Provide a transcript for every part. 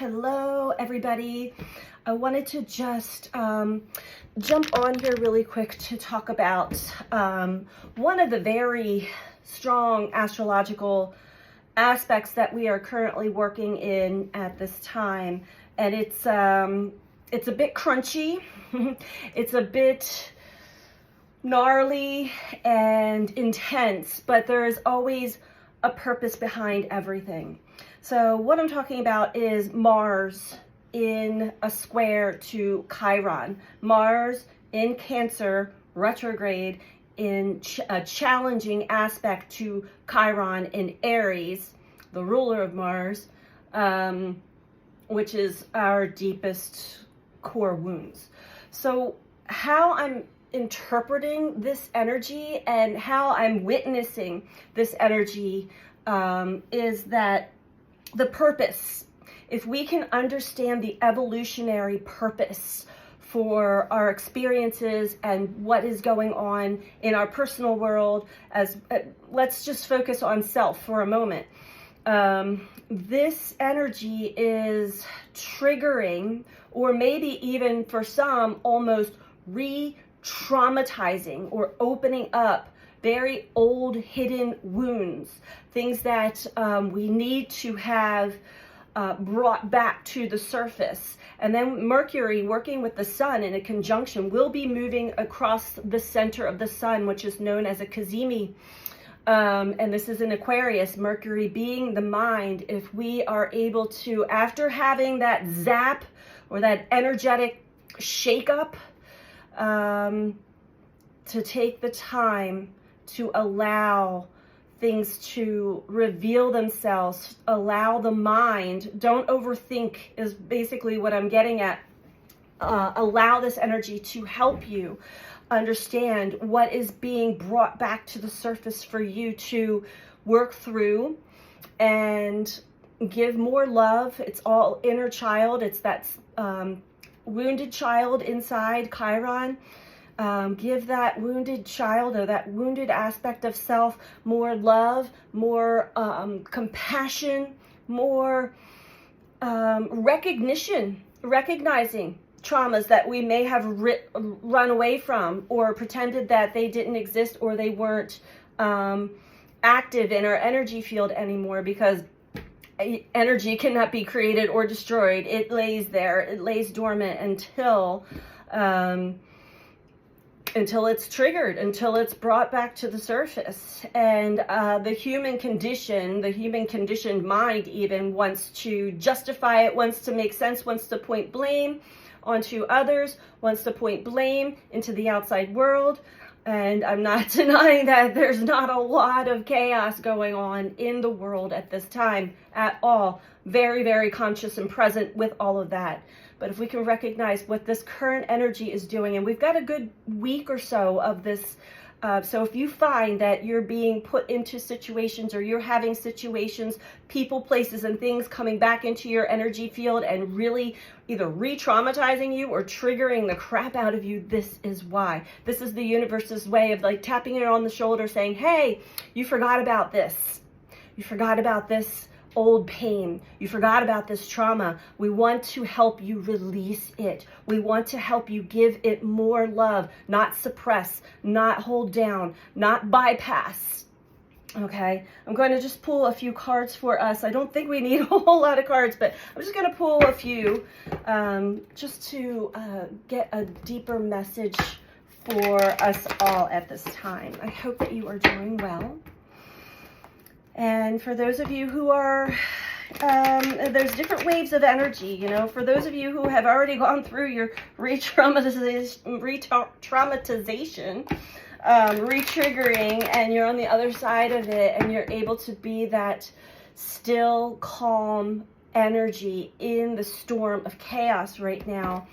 Hello, everybody. I wanted to just jump on here really quick to talk about one of the very strong astrological aspects that we are currently working in at this time. And it's a bit crunchy. It's a bit gnarly and intense, but there is always a purpose behind everything. So what I'm talking about is Mars in a square to Chiron. Mars in Cancer, retrograde, in a challenging aspect to Chiron in Aries, the ruler of Mars, which is our deepest core wounds. So how I'm interpreting this energy and how I'm witnessing this energy is that the purpose, if we can understand the evolutionary purpose for our experiences and what is going on in our personal world, as let's just focus on self for a moment. This energy is triggering, or maybe even for some, almost re-traumatizing or opening up very old hidden wounds, things that we need to have brought back to the surface. And then Mercury, working with the sun in a conjunction, will be moving across the center of the sun, which is known as a cazimi. And this is in Aquarius, Mercury being the mind. If we are able to, after having that zap or that energetic shakeup, to take the time to allow things to reveal themselves, allow the mind, don't overthink is basically what I'm getting at. Allow this energy to help you understand what is being brought back to the surface for you to work through and give more love. It's all inner child. It's that wounded child inside Chiron. Give that wounded child or that wounded aspect of self more love, more compassion, more recognition, recognizing traumas that we may have run away from or pretended that they didn't exist or they weren't active in our energy field anymore, because energy cannot be created or destroyed. It lays there, it lays dormant until it's triggered, until it's brought back to the surface. And the human conditioned mind even wants to justify it, wants to make sense, wants to point blame onto others, wants to point blame into the outside world. And I'm not denying that there's not a lot of chaos going on in the world at this time at all. Very, very conscious and present with all of that. But if we can recognize what this current energy is doing, and we've got a good week or so of this. So if you find that you're being put into situations, or you're having situations, people, places, and things coming back into your energy field and really either re-traumatizing you or triggering the crap out of you, this is why. This is the universe's way of like tapping you on the shoulder saying, hey, you forgot about this. You forgot about this old pain. You forgot about this trauma. We want to help you release it. We want to help you give it more love, not suppress, not hold down, not bypass. Okay, I'm going to just pull a few cards for us. I don't think we need a whole lot of cards, but I'm just going to pull a few just to get a deeper message for us all at this time. I hope that you are doing well. And for those of you who are, there's different waves of energy, you know, for those of you who have already gone through your re-traumatization, re-triggering, and you're on the other side of it, and you're able to be that still, calm energy in the storm of chaos right now,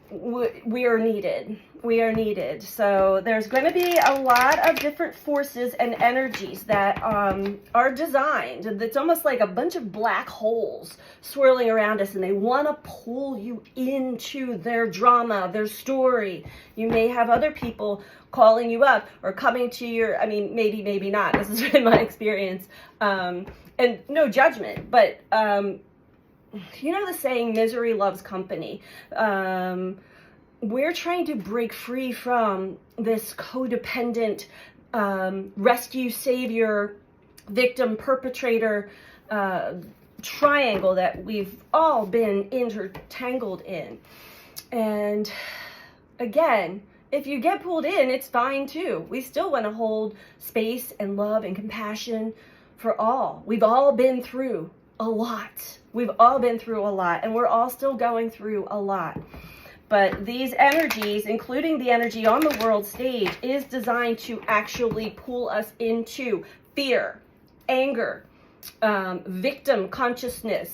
we are needed. We are needed. So there's going to be a lot of different forces and energies that are designed. It's almost like a bunch of black holes swirling around us, and they want to pull you into their drama, their story. You may have other people calling you up or coming to your, I mean, maybe not. This has been my experience. And no judgment, but you know the saying, misery loves company. We're trying to break free from this codependent rescue, savior, victim, perpetrator triangle that we've all been intertangled in. And again, if you get pulled in, it's fine too. We still want to hold space and love and compassion for all. We've all been through a lot. We've all been through a lot, and we're all still going through a lot. But these energies, including the energy on the world stage, is designed to actually pull us into fear, anger, victim consciousness.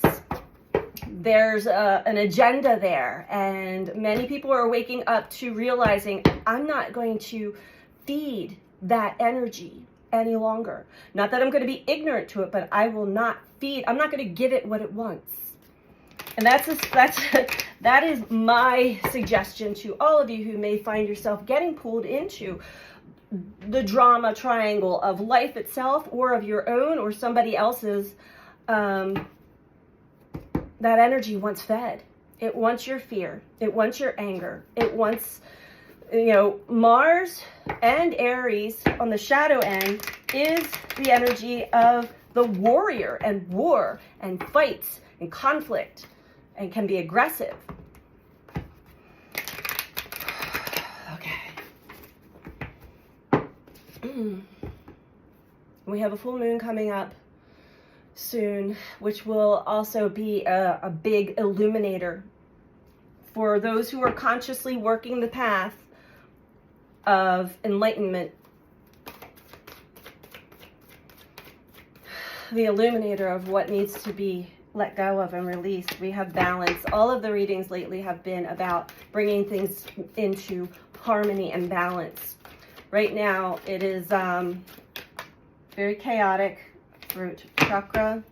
There's an agenda there, and many people are waking up to realizing, I'm not going to feed that energy any longer. Not that I'm going to be ignorant to it, but I will not feed. I'm not going to give it what it wants. And that is my suggestion to all of you who may find yourself getting pulled into the drama triangle of life itself, or of your own or somebody else's. That energy wants fed. It wants your fear. It wants your anger. It wants, Mars and Aries on the shadow end is the energy of the warrior and war and fights and conflict, and can be aggressive. Okay. We have a full moon coming up soon, which will also be a big illuminator for those who are consciously working the path of enlightenment. The illuminator of what needs to be let go of and released. We have balance. All of the readings lately have been about bringing things into harmony and balance. Right now, it is very chaotic. Root chakra.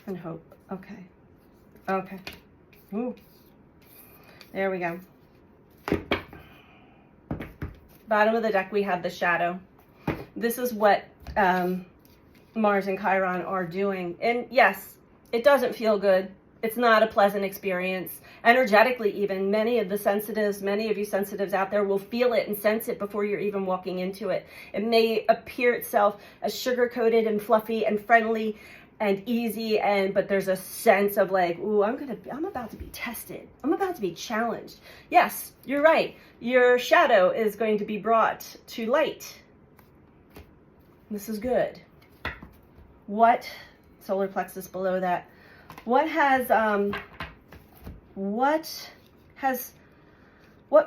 And hope. Okay. Okay. Ooh. There we go. Bottom of the deck, we have the shadow. This is what Mars and Chiron are doing. And yes, it doesn't feel good. It's not a pleasant experience. Energetically even, many of you sensitives out there will feel it and sense it before you're even walking into it. It may appear itself as sugar-coated and fluffy and friendly and easy, but there's a sense of like, ooh, I'm about to be tested. I'm about to be challenged. Yes, you're right. Your shadow is going to be brought to light. This is good. What solar plexus below that? What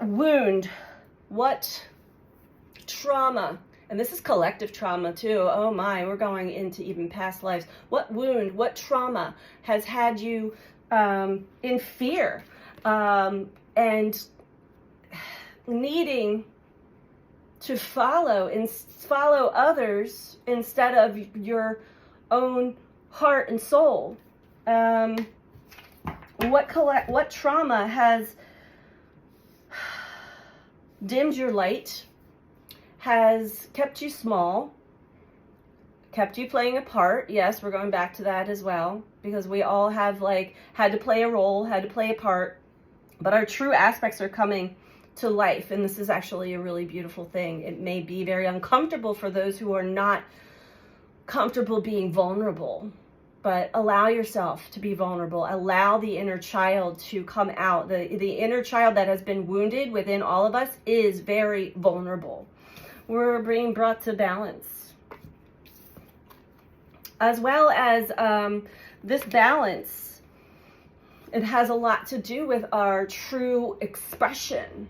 wound, what trauma, and this is collective trauma too. Oh my, we're going into even past lives. What wound, what trauma has had you in fear and needing to follow others instead of your own heart and soul? What trauma has dimmed your light, has kept you small, kept you playing a part? Yes, we're going back to that as well, because we all have had to play a role, had to play a part, but our true aspects are coming to life, and this is actually a really beautiful thing. It may be very uncomfortable for those who are not comfortable being vulnerable. But allow yourself to be vulnerable. Allow the inner child to come out. The inner child that has been wounded within all of us is very vulnerable. We're being brought to balance. As well as this balance, it has a lot to do with our true expression.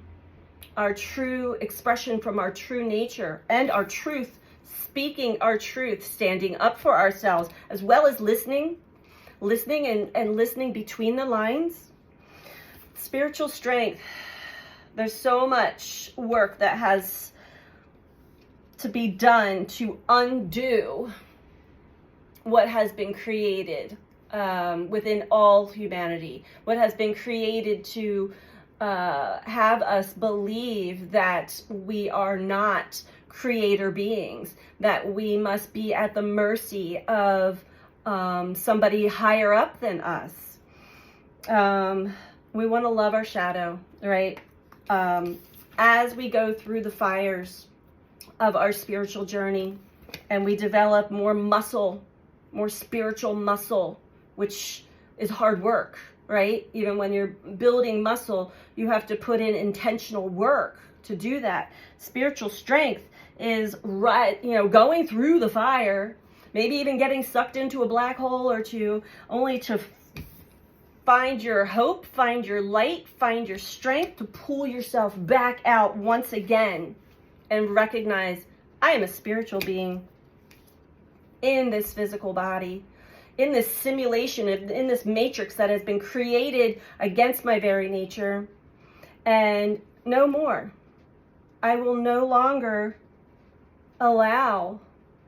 Our true expression from our true nature and our truth. Speaking our truth, standing up for ourselves, as well as listening and listening between the lines. Spiritual strength. There's so much work that has to be done to undo what has been created within all humanity. What has been created to have us believe that we are not creator beings, that we must be at the mercy of somebody higher up than us. We want to love our shadow, right? As we go through the fires of our spiritual journey and we develop more muscle, more spiritual muscle, which is hard work, right? Even when you're building muscle, you have to put in intentional work to do that. Spiritual strength is right, going through the fire, maybe even getting sucked into a black hole or two, only to find your hope, find your light, find your strength to pull yourself back out once again and recognize I am a spiritual being in this physical body, in this simulation, in this matrix that has been created against my very nature. And no more. I will no longer allow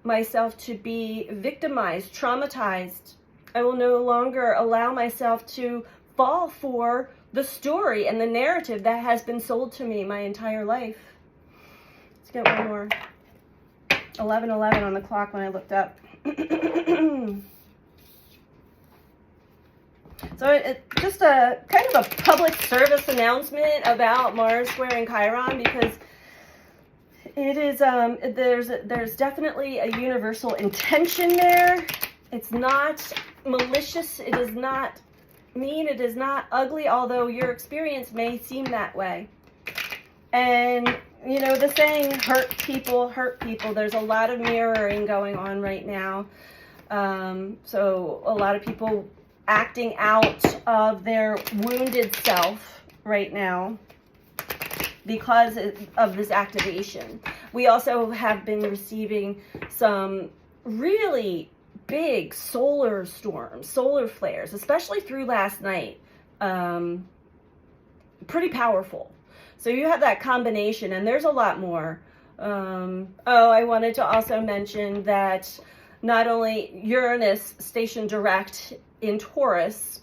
myself to be victimized, traumatized. I will no longer allow myself to fall for the story and the narrative that has been sold to me my entire life. Let's get one more. 11:11 on the clock when I looked up. So it's just a kind of a public service announcement about Mars squaring Chiron, because it is there's definitely a universal intention there. It's not malicious. It is not mean. It is not ugly, although your experience may seem that way. And the saying, hurt people, there's a lot of mirroring going on right now. So a lot of people acting out of their wounded self right now because of this activation. We also have been receiving some really big solar storms, solar flares, especially through last night. Pretty powerful. So you have that combination, and there's a lot more. I wanted to also mention that not only Uranus stationed direct in Taurus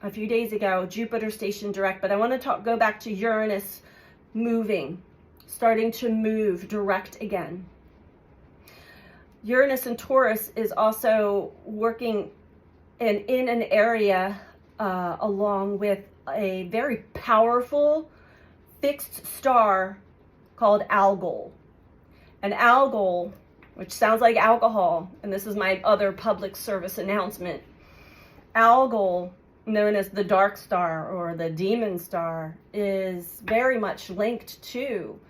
a few days ago, Jupiter stationed direct, but I want to go back to Uranus starting to move direct again. Uranus and Taurus is also working in an area along with a very powerful fixed star called Algol. An Algol, which sounds like alcohol, and this is my other public service announcement. Algol, known as the dark star or the demon star, is very much linked to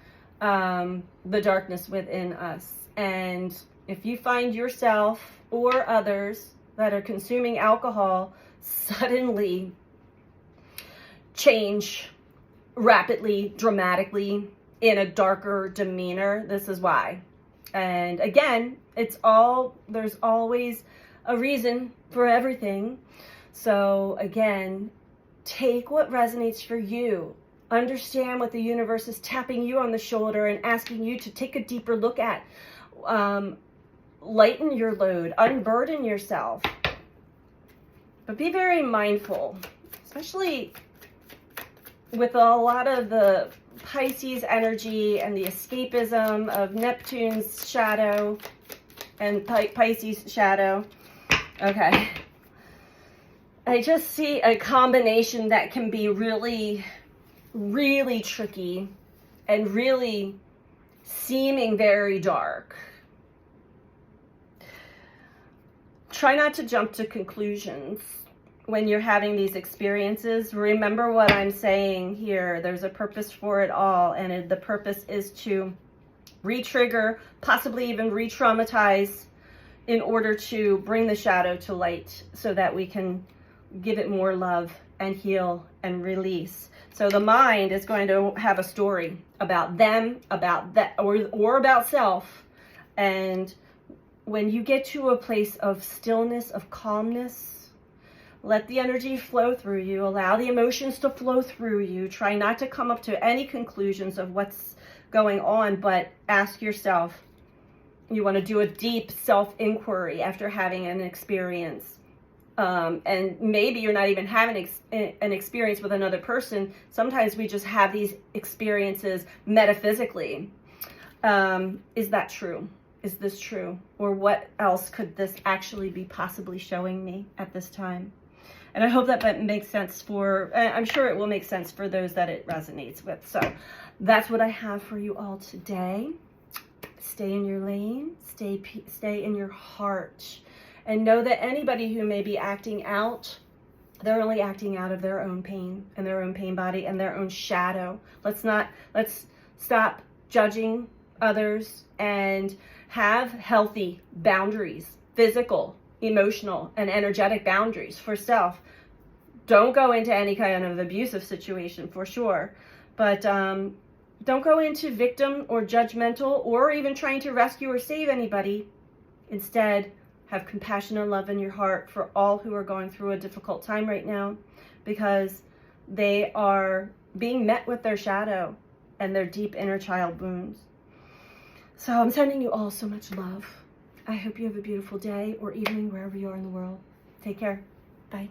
the darkness within us. And if you find yourself or others that are consuming alcohol suddenly change rapidly, dramatically, in a darker demeanor, this is why. And again, there's always a reason for everything. So again, take what resonates for you. Understand what the universe is tapping you on the shoulder and asking you to take a deeper look at. Lighten your load, unburden yourself. But be very mindful, especially with a lot of the Pisces energy and the escapism of Neptune's shadow and Pisces shadow. Okay. I just see a combination that can be really, really tricky and really seeming very dark. Try not to jump to conclusions when you're having these experiences. Remember what I'm saying here. There's a purpose for it all, and the purpose is to re-trigger, possibly even re-traumatize, in order to bring the shadow to light so that we can give it more love and heal and release. So the mind is going to have a story about them, about that, or about self. And when you get to a place of stillness, of calmness, let the energy flow through you. Allow the emotions to flow through you. Try not to come up to any conclusions of what's going on, but ask yourself. You want to do a deep self-inquiry after having an experience. And maybe you're not even having an experience with another person. Sometimes we just have these experiences metaphysically. Is that true? Is this true? Or what else could this actually be possibly showing me at this time? And I hope that makes sense for, I'm sure it will make sense for those that it resonates with. So that's what I have for you all today. Stay in your lane, stay in your heart, and know that anybody who may be acting out, they're only acting out of their own pain and their own pain body and their own shadow. Let's stop judging others and have healthy boundaries, physical, emotional, and energetic boundaries for self. Don't go into any kind of abusive situation for sure, but don't go into victim or judgmental or even trying to rescue or save anybody. Instead, have compassion and love in your heart for all who are going through a difficult time right now, because they are being met with their shadow and their deep inner child wounds. So I'm sending you all so much love. I hope you have a beautiful day or evening wherever you are in the world. Take care. Bye.